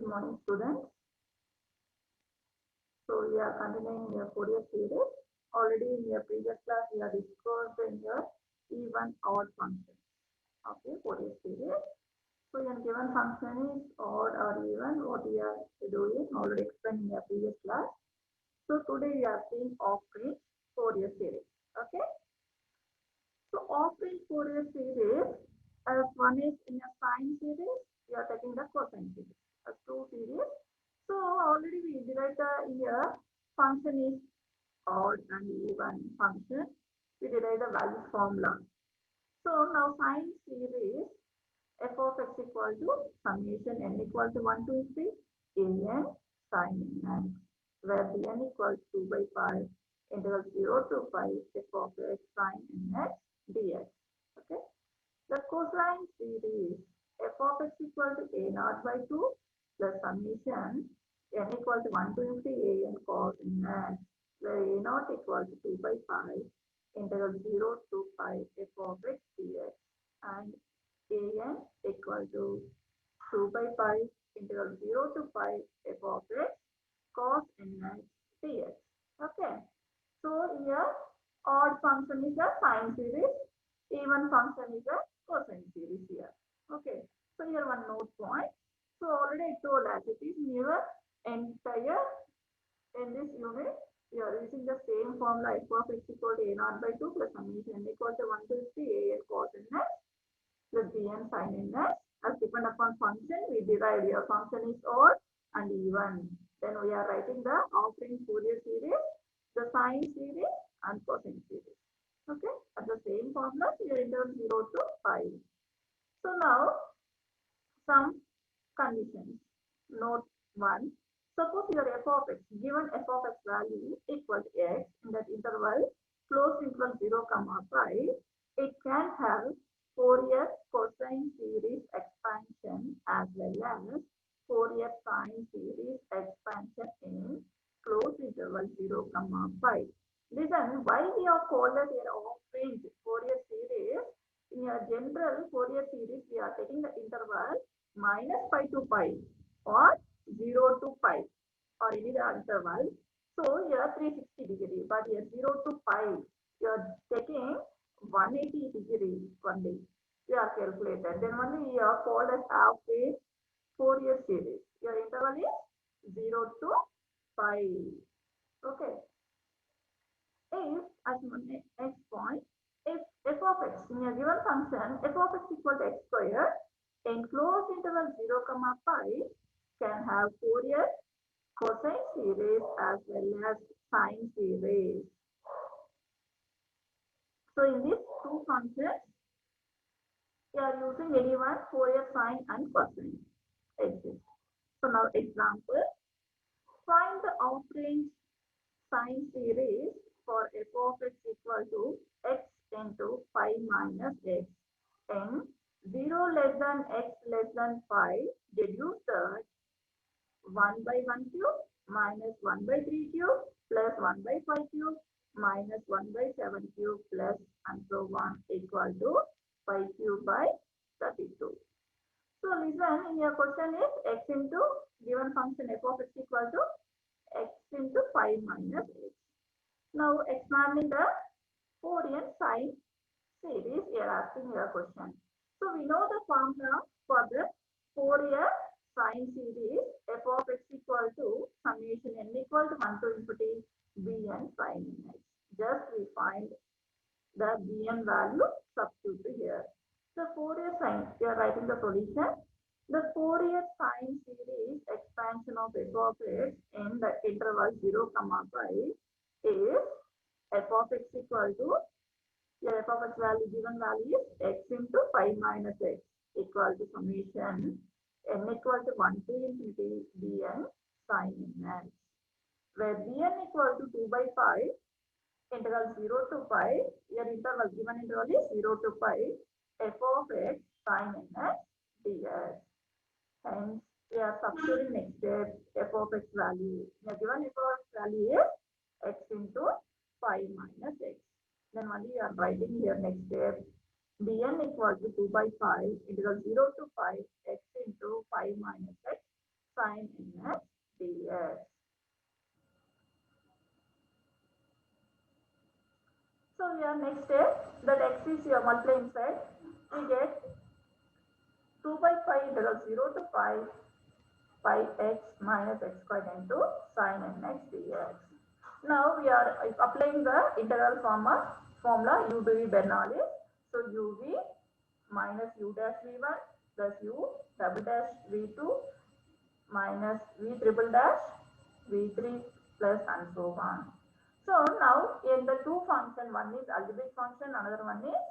Good morning, students. So we are continuing your Fourier series. Already in your previous class, we are discussed in your even odd function. Okay, Fourier series. So your given function is odd or even. What we are doing already explained in your previous class. So today we are seeing off-range Fourier series. Okay. So off-range Fourier series, as one is in a sine series, we are taking the cosine series as two series. So already we derived the here function is odd and even function. We derived the value formula. So now sine series f of x equal to summation n equal to 1 to 3 an sine n x, where the n equals 2 by 5 integral 0 to 5 f of x sine n x dx. Okay. The cosine series f of x equal to a naught by 2 plus summation n equal to 1 to infinity a n cos n x, where a naught equal to 2 by 5 integral 0 to 5 f of x dx and a n equal to 2 by 5 integral 0 to 5 f of x cos n x dx. Okay. So here odd function is a sine series, even function is a cosine series here. Okay. So here one note point. So already I told as it is near entire in this unit we are using the same formula f of x equal to a naught by 2 plus summation n equal to 1 to 3 a n cos n x plus bn sin n x. As depend upon function we derived your function is odd and even. Then we are writing the off-range Fourier series, the sine series and cosine series. Okay, at the same formula we are interval 0 to 5. So now some conditions. Note 1. Suppose your f of x, given f of x value equal to x in that interval closed interval 0 comma 5, it can have Fourier cosine series expansion as well as Fourier sine series expansion in closed interval 0 comma 5. Listen, why we are called as a off-range Fourier series? In a general Fourier series, we are taking the interval minus pi to pi or 0 to pi or any the interval. So here 360 degree, but here 0 to pi, you are taking 180 degree only. We are calculated. Then only you are called as half-range Fourier series. Your interval is 0 to pi. Okay. If as next point, if f of x in a given function f of x equal to x square in closed interval 0 comma pi can have Fourier cosine series as well as sine series. So in these two functions, we are using any one Fourier sine and cosine exists. So now example, find the off-range sine series for f of x equal to x into pi minus x in 0 less than x less than pi. Deduce that 1 by 1 cube minus 1 by 3 cube plus 1 by 5 cube minus 1 by 7 cube plus and so on equal to 5 cube by 32. So listen, your question is x into given function f of x equal to x into 5 minus x. Now examining the Fourier sine series, you are asking your question. So we know the formula for the Fourier sine series f of x equal to summation n equal to 1 to infinity bn sin n x. Just we find the bn value, substitute here. The Fourier sine, we are writing the solution. The Fourier sine series expansion of f of x in the interval 0 comma pi is f of x equal to, your f of x value given value is x into pi minus x equal to summation n equal to 1 to infinity bn sin n x, where bn equal to 2 by 5 integral 0 to pi, your interval given interval is 0 to pi f of x sin n x dx. Hence, we are substituting next step f of x value. The given f of x value is x into pi minus x. Then only you are writing here next step bn equal to 2 by 5 integral 0 to 5 x into pi minus x sin nx dx. So here next step, that x is here multiply inside, we get 2 by pi integral 0 to pi x minus x squared into sin nx dx. Now we are applying the integral formula u v Bernoulli. So uv minus u dash v1 plus u double dash v2 minus v triple dash v3 plus and so on. So now in the two function, one is algebraic function, another one is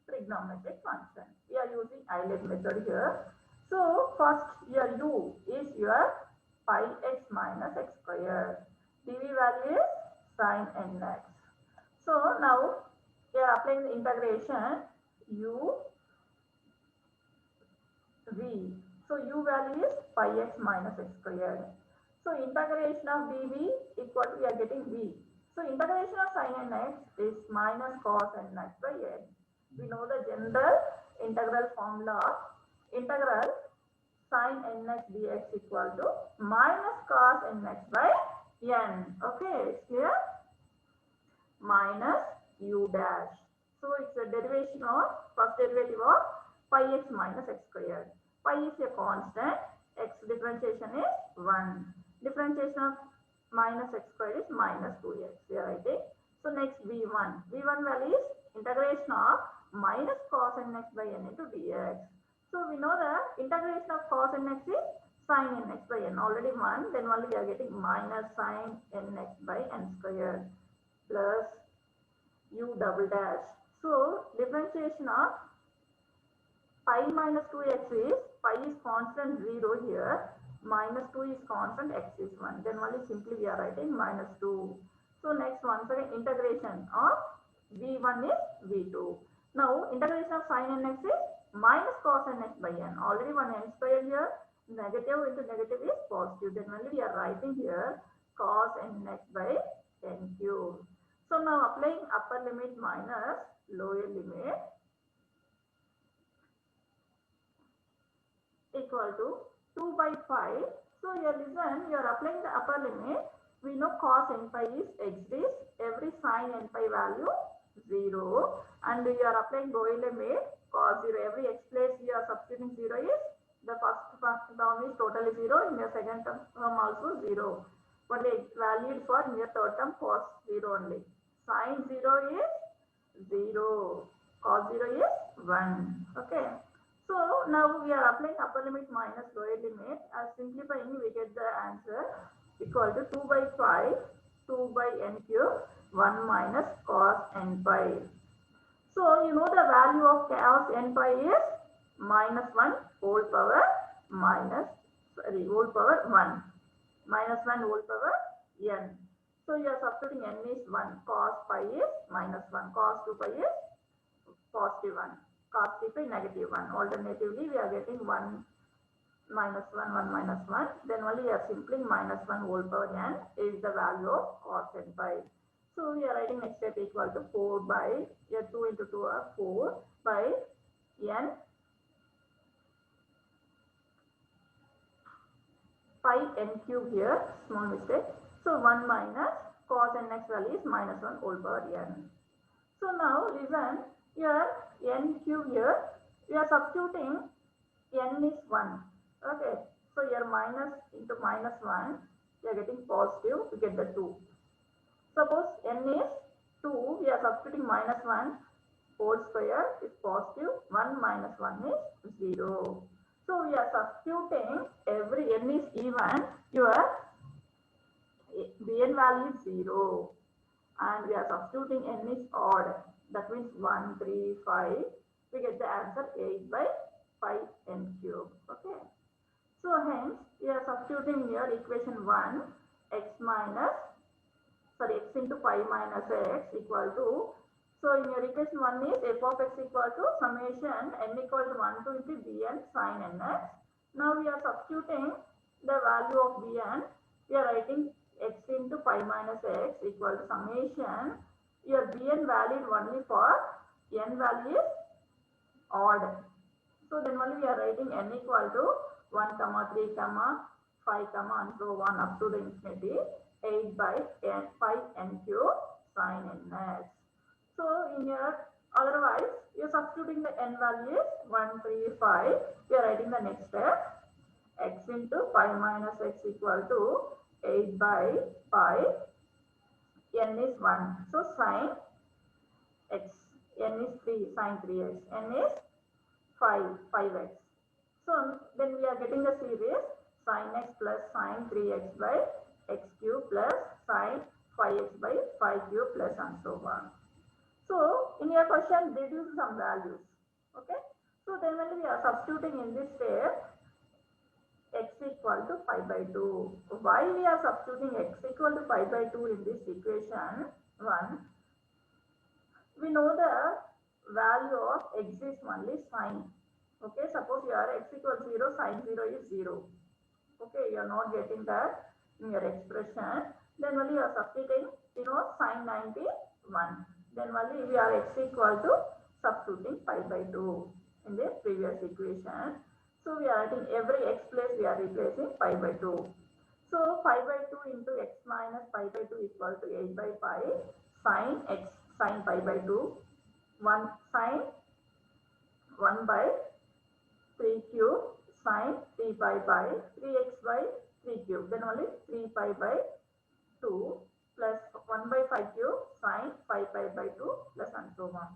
trigonometric function. We are using Euler method here. So first your u is your pi x minus x squared. dv value is sin nx. So now we are applying the integration u v. So u value is pi x minus x squared. So integration of dv equal to, we are getting v. So integration of sin nx is minus cos nx by n. We know the general integral formula of integral sin nx dx equal to minus cos nx by n. Okay, it's clear? Minus u dash. So it's a derivation of, first derivative of pi x minus x squared. Pi is a constant, x differentiation is 1. Differentiation of minus x squared is minus 2x. We are writing. So next v1. v1 value is integration of minus cos nx by n into dx. So we know that integration of cos nx is sin nx by n. Already 1. Then only we are getting minus sin nx by n squared plus u double dash. So differentiation of pi minus 2x is, pi is constant 0 here, minus 2 is constant, x is 1. Then only simply we are writing minus 2. So next once again integration of v1 is v2. Now integration of sin nx is minus cos nx by n. Already one n square here, negative into negative is positive. Then only we are writing here cos nx by n cube. So now applying upper limit minus lower limit equal to 2 by pi. So here listen, you are applying the upper limit. We know cos n pi is exists, every sin n pi value 0, and you are applying lower limit cos 0. Every x place you are substituting 0 is, the first term is totally 0, in your second term also 0. But it's valued for in your third term cos 0 only. Sin 0 is 0, cos 0 is 1. Okay. So now we are applying upper limit minus lower limit. As simplifying, we get the answer equal to 2 by pi, 2 by n cube, 1 minus cos n pi. So you know the value of cos n pi is minus 1 whole power whole power 1. Minus 1 whole power n. So you are substituting n is 1. Cos pi is minus 1. Cos 2 pi is positive 1. Cos 3 pi negative 1. Alternatively, we are getting 1 minus 1, 1 minus 1. Then only we are simply minus 1 whole power n is the value of cos n pi. So we are writing next step equal to 4 by, here 2 into 2 are 4 by n pi n cube here, small mistake. So 1 minus cos nx value is minus 1 whole power n. So now listen, here n cube here, we are substituting n is 1. Okay, so here minus into minus 1, we are getting positive, we get the 2. Suppose n is 2, we are substituting minus 1 whole square is positive, 1 minus 1 is 0. So we are substituting every n is even, your bn value is 0, and we are substituting n is odd, that means 1, 3, 5, we get the answer 8 by pi n cube. Okay. So hence we are substituting here equation 1, x into pi minus x equal to, so in your equation 1 is f of x equal to summation n equal to 1 to into bn sin nx. Now we are substituting the value of bn, we are writing x into pi minus x equal to summation, your bn value only for n value is odd. So then only we are writing n equal to 1, 3, 5, 5 comma and so on up to the infinity 8 by n 5 n cube sin ns. So in here, otherwise you are substituting the n values 1, 3, 5. You are writing the next step, x into 5 minus x equal to 8 by 5. N is 1. So sin x. N is 3, sin 3x. N is 5, 5x. So then we are getting the series sin x plus sin 3x by x cube plus sin 5x by 5 cube plus and so on. So in your question, deduce some values. Okay. So then when we are substituting in this step, x equal to 5 by 2. Why we are substituting x equal to 5 by 2 in this equation? 1. We know the value of x is only sine. Okay, suppose you are x equals 0, sine 0 is 0. Okay, you are not getting that in your expression. Then only you are substituting, sine 91. Then only we are x equal to substituting 5 by 2 in the previous equation. So we are writing every x place we are replacing 5 by 2. So 5 by 2 into x minus 5 by 2 equal to 8 by 5 sine x sine 5 by 2 1 sine 1 by 3 cube sine 3 pi by 3x by 3 cube. Then only 3 pi by 2 plus 1 by 5 cube sine 5 pi by 2 plus and so on.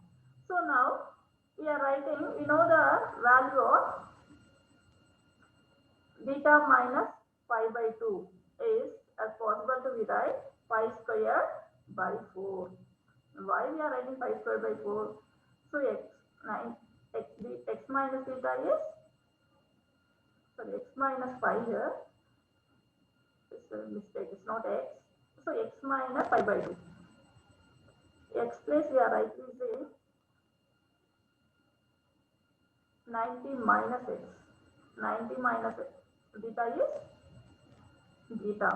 So now we are writing, we know the value of beta minus pi by 2 is as possible to be write pi square by 4. Why we are writing pi square by 4? So x minus beta is, sorry, x minus pi here. It's a mistake, it's not x. So x minus pi by 2. X place we are writing is 90 minus x. 90 minus x. Beta is beta.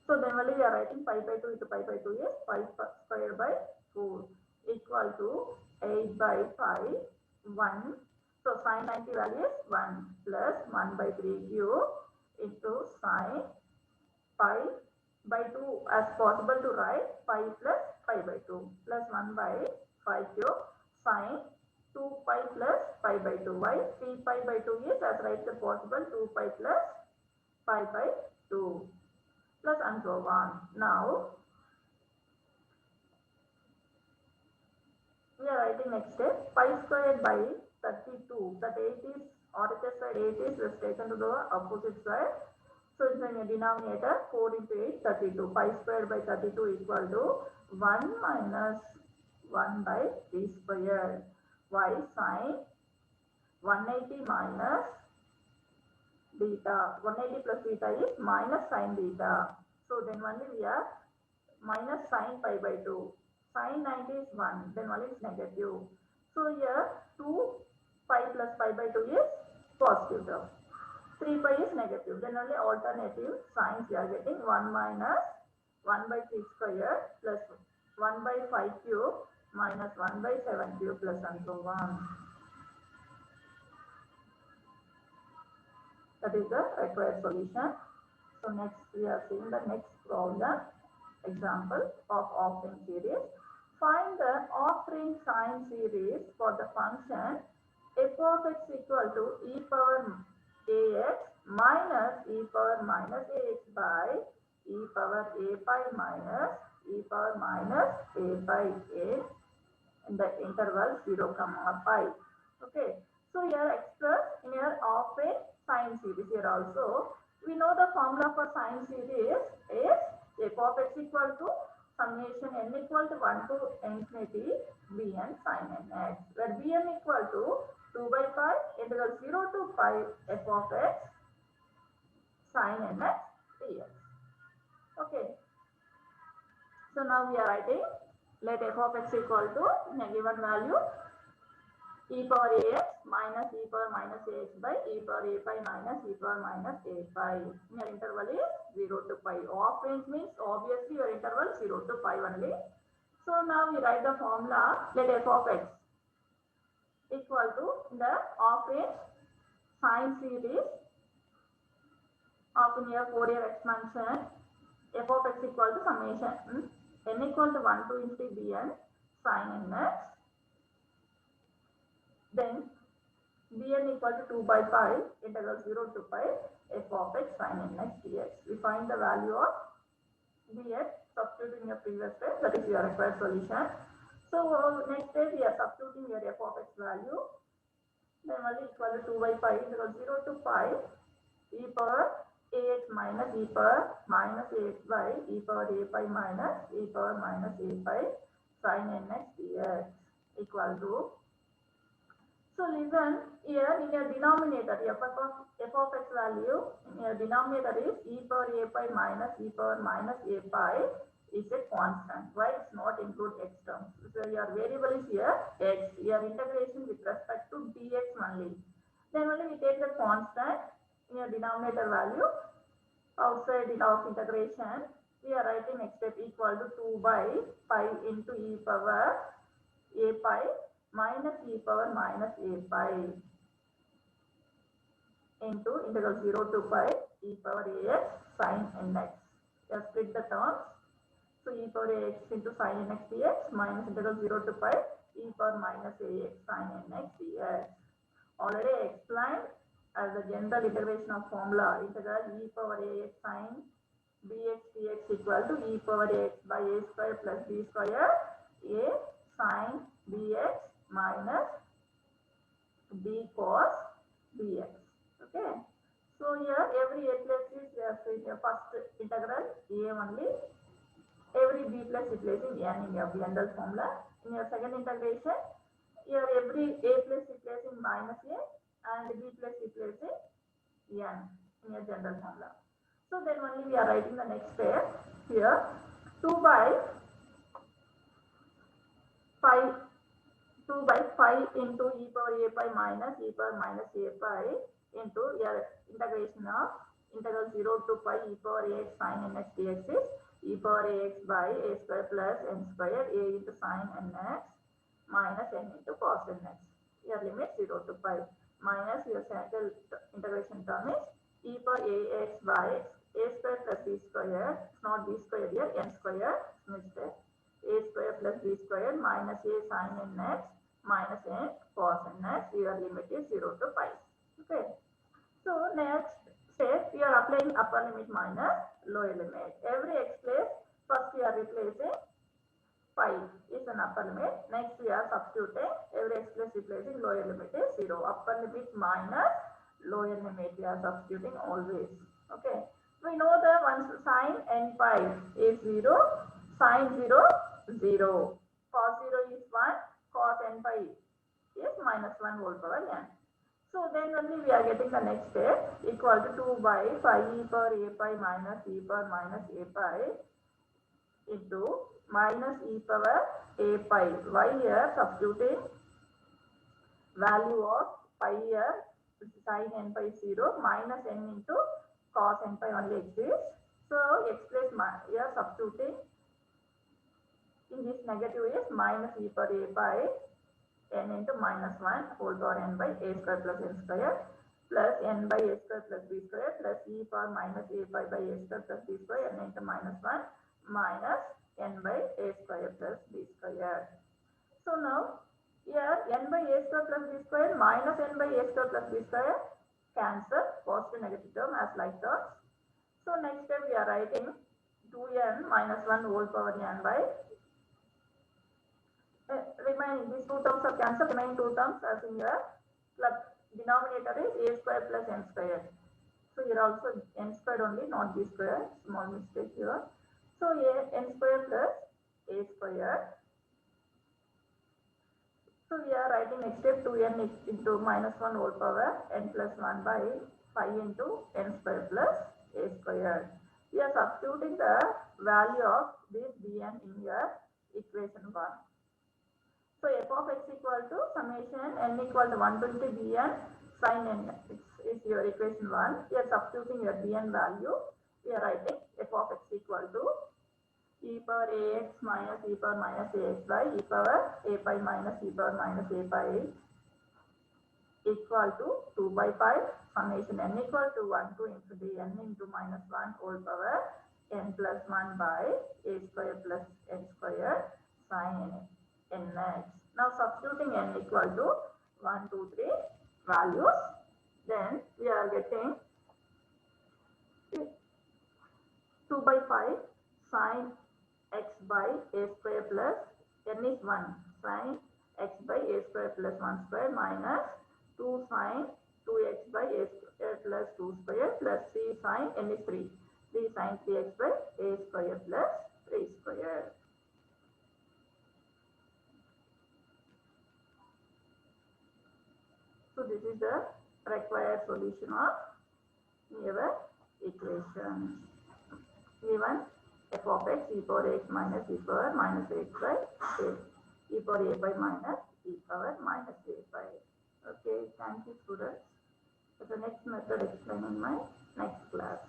So then only we are writing pi by 2 into pi by 2 is pi square by 4 equal to 8 by 5 1. So sin 90 value is 1 plus 1 by 3 cube into sin pi by 2 as possible to write pi plus pi by 2 plus 1 by 5 cube sin 2 pi plus pi by 2. Why 3 pi by 2 is as right as possible 2 pi plus pi by 2 plus and so on. Now we are writing next step pi squared by 32. That 8 is RHS side 8 is taken to the opposite side. So it's in a denominator 4 into 8 32. Pi squared by 32 equal to 1 minus 1 by 3 squared. Y sin 180 minus beta. 180 plus beta is minus sin beta. So then only we are minus sin pi by 2. Sin 90 is 1. Then only is negative. So here 2 pi plus pi by 2 is positive term. 3 pi is negative. Then only alternative signs we are getting 1 minus 1 by 3 square plus 1 by 5 cube minus 1 by 7 cube plus and so on. That is the required solution. So next we are seeing the next problem example of off-ring series. Find the off-ring sine series for the function f of x equal to e power ax minus e power minus ax by e power a pi minus e power minus a pi a in the interval 0, pi. Okay. So here expressed in your off-ring sine series. Here also we know the formula for sine series is f of x equal to summation n equal to 1 to infinity bn sin nx, where bn equal to 2 by pi integral 0 to pi f of x sin nx dx. Okay. So now we are writing, let f of x equal to a given value e power ax minus e power minus ax by e power a pi minus e power minus a pi. Your interval is 0 to pi. Off range means obviously your interval 0 to pi only. So now we write the formula, let f of x equal to the off range sine series of of in your Fourier expansion, f of x equal to summation n equal to 1 to infinity bn sin nx, then bn equal to 2 by pi integral 0 to pi f of x sin nx dx. We find the value of dx, substitute in your previous step, that is your required solution. So next step we are substituting your f of x value, then value equal to 2 by pi integral 0 to pi e power ax minus e power minus ax by e power a pi minus e power minus a pi sin nx dx equal to. So listen, here in your denominator, f of x value in your denominator is e power a pi minus e power minus a pi is a constant. Why it's not include x terms? So your variable is here x. Your integration with respect to dx only. Then only we take the constant in your denominator value. Outside of integration, we are writing next step equal to 2 by pi into e power a pi minus e power minus a pi into integral 0 to pi e power ax sin nx. Just split the terms. So e power ax into sin nx dx minus integral 0 to pi e power minus ax sin nx dx. Already explained as the general integration of formula integral e power ax sin bx dx equal to e power ax by a square plus b square a sin bx minus b cos bx. Okay. So here every a plus is in your first integral a only. Every b plus replacing n in your general formula. In your second integration, here every a plus replacing minus a and b plus replacing n in your general formula. So then only we are writing the next step here 2 by pi into e power a pi minus e power minus a pi into your integration of integral 0 to pi e power ax sin nx dx is e power ax by a square plus n square a into sin nx minus n into cos nx. Your limit 0 to pi minus your central integration term is e power ax by a square plus b square, not b square here, n square, mistake, a square plus b square minus a sin nx minus n cos nx. Your limit is 0 to pi. Okay. So next step, we are applying upper limit minus lower limit. Every x place, first we are replacing pi is an upper limit. Next we are substituting every x place replacing lower limit is 0. Upper limit minus lower limit we are substituting always. Okay. We know that once sin n pi is 0, sin 0 0, cos 0 is 1, cos n pi is minus 1 whole power n. So then only we are getting the next step equal to 2 by pi e power a pi minus e power minus a pi into minus e power a pi. Why here substituting value of pi here sin n pi 0 minus n into cos n pi only exists. So x place here substituting in this negative is minus e power a pi n into minus 1 whole power n by a square plus n square plus n by a square plus b square plus e power minus a pi by a square plus b square n into minus 1 minus n by a square plus b square. So now here n by a square plus b square minus n by a square plus b square cancel positive negative term as like terms. So next step we are writing 2n minus 1 whole power n by remaining these two terms are cancelled, remaining two terms as in your denominator is a square plus n square. So here also n squared only, not b square, small mistake here. So n square plus a square. So we are writing next step 2n into minus 1 whole power n plus 1 by pi into n square plus a square. We are substituting the value of this bn in your equation 1. So f of x equal to summation n equal to 1 to bn sin n is your equation 1. We are substituting your bn value. We are writing f of x equal to e power ax minus e power minus ax by e power a pi minus e power minus a pi equal to 2 by pi summation n equal to 1 to infinity n into minus 1 whole power n plus 1 by a square plus n square sin nx. Now substituting n equal to 1, 2, 3 values, then we are getting 2 by 5 sin x by a square plus n is 1 sin x by a square plus 1 square minus 2 sin 2x by a square plus 2 square plus 3 sin n is 3 sin 3x by a square plus 3 square. So this is the required solution of our equation. Given f of x e power x minus e power minus x by a, e power a by minus e power minus a by. Okay, thank you students. So the next method explained in my next class.